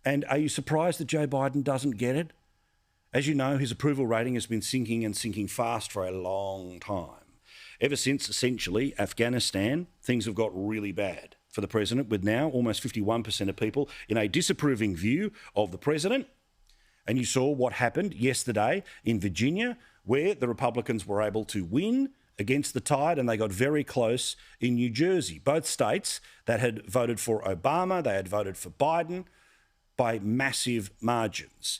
And are you surprised that Joe Biden doesn't get it? As you know, his approval rating has been sinking and sinking fast for a long time. Ever since, essentially, Afghanistan, things have got really bad for the president, with now almost 51% of people in a disapproving view of the president. And you saw what happened yesterday in Virginia, where the Republicans were able to win against the tide, and they got very close in New Jersey. Both states that had voted for Obama, they had voted for Biden by massive margins.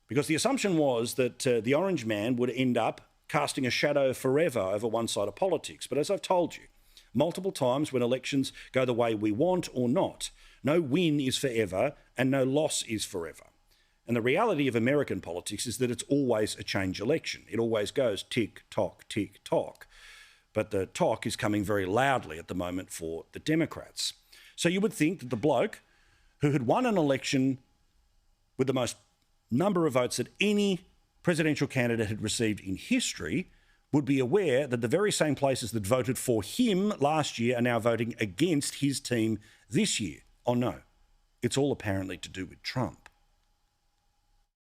Because the assumption was that the orange man would end up casting a shadow forever over one side of politics. But as I've told you multiple times, when elections go the way we want or not, no win is forever and no loss is forever. And the reality of American politics is that it's always a change election. It always goes tick, tock, tick, tock. But the talk is coming very loudly at the moment for the Democrats. So you would think that the bloke who had won an election with the most number of votes that any presidential candidate had received in history would be aware that the very same places that voted for him last year are now voting against his team this year. Oh no, it's all apparently to do with Trump.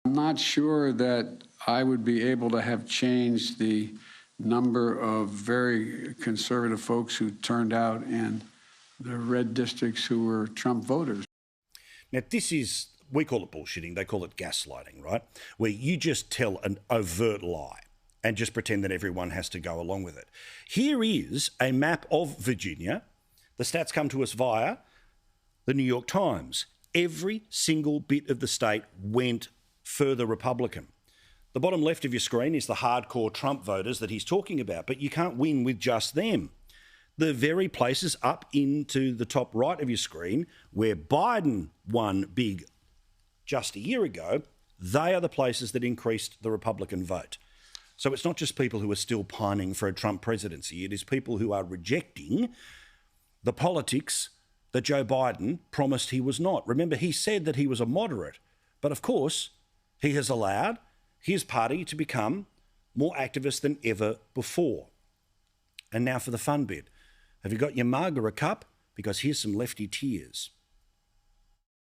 I'm not sure that I would be able to have changed the number of very conservative folks who turned out in the red districts who were Trump voters. Now, this is, we call it bullshitting, they call it gaslighting, right? Where you just tell an overt lie and just pretend that everyone has to go along with it. Here is a map of Virginia. The stats come to us via the New York Times. Every single bit of the state went further Republican. The bottom left of your screen is the hardcore Trump voters that he's talking about, but you can't win with just them. The very places up into the top right of your screen where Biden won big just a year ago, they are the places that increased the Republican vote. So it's not just people who are still pining for a Trump presidency. It is people who are rejecting the politics that Joe Biden promised he was not. Remember, he said that he was a moderate, but of course, he has allowed his party to become more activist than ever before. And now for the fun bit. Have you got your mug or a cup? Because here's some lefty tears.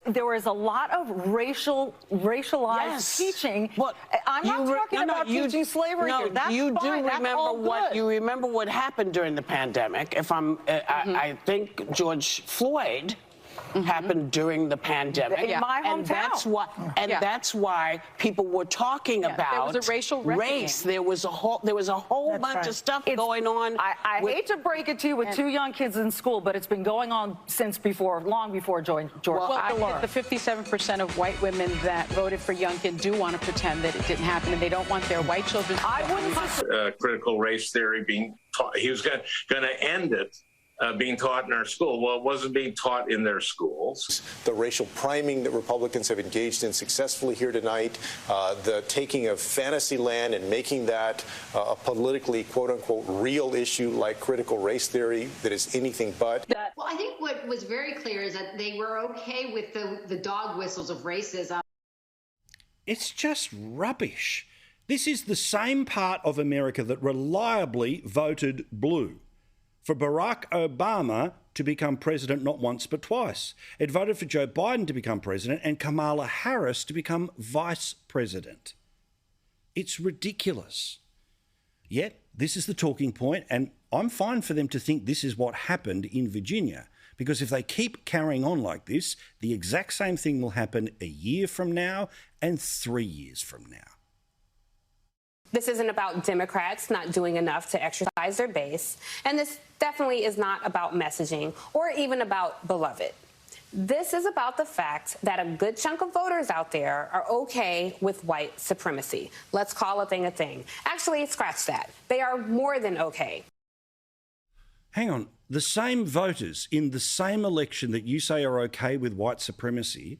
There was a lot of racialized teaching. Well, I'm not talking about teaching slavery here. That's you fine. do remember you remember what happened during the pandemic. If I think George Floyd happened during the pandemic. In my hometown. And that's why people were talking about there was a racial race. There was a whole bunch of stuff going on. I hate to break it to you with two young kids in school, but it's been going on since long before George Floyd. Well, the 57% of white women that voted for Youngkin do want to pretend that it didn't happen, and they don't want their white children. I wouldn't. Critical race theory being taught. He was going to end it. Being taught in our school. Well, it wasn't being taught in their schools. The racial priming that Republicans have engaged in successfully here tonight, the taking of fantasy land and making that a politically, quote unquote, real issue like critical race theory that is anything but. Well, I think what was very clear is that they were okay with the dog whistles of racism. It's just rubbish. This is the same part of America that reliably voted blue for Barack Obama to become president not once but twice. It voted for Joe Biden to become president and Kamala Harris to become vice president. It's ridiculous. Yet, this is the talking point, and I'm fine for them to think this is what happened in Virginia, because if they keep carrying on like this, the exact same thing will happen a year from now and 3 years from now. This isn't about Democrats not doing enough to exercise their base, and this definitely is not about messaging or even about beloved. This is about the fact that a good chunk of voters out there are okay with white supremacy. Let's call a thing a thing. Actually, scratch that. They are more than okay. Hang on. The same voters in the same election that you say are okay with white supremacy,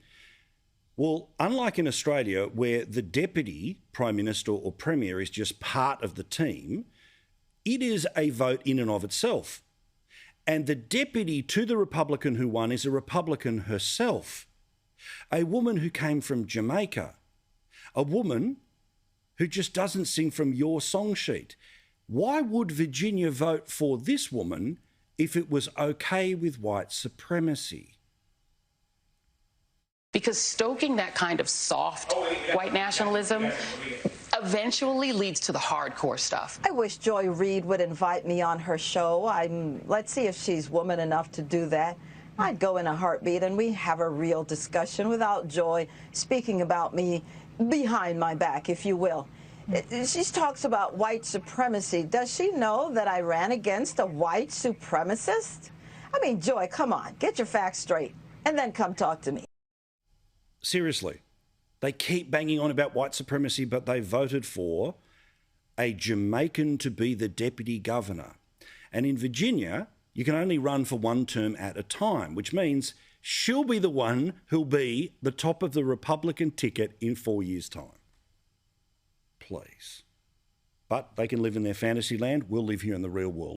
well, unlike in Australia, where the deputy prime minister or premier is just part of the team, it is a vote in and of itself. And the deputy to the Republican who won is a Republican herself, a woman who came from Jamaica, a woman who just doesn't sing from your song sheet. Why would Virginia vote for this woman if it was okay with white supremacy? because stoking that kind of soft white nationalism eventually leads to the hardcore stuff. I wish Joy Reid would invite me on her show. Let's see if she's woman enough to do that. I'd go in a heartbeat and we have a real discussion without Joy speaking about me behind my back, if you will. She talks about white supremacy. Does she know that I ran against a white supremacist? I mean, Joy, come on, get your facts straight and then come talk to me. Seriously, they keep banging on about white supremacy, but they voted for a Jamaican to be the deputy governor. And in Virginia, you can only run for one term at a time, which means she'll be the one who'll be the top of the Republican ticket in 4 years' time. Please. But they can live in their fantasy land. We'll live here in the real world.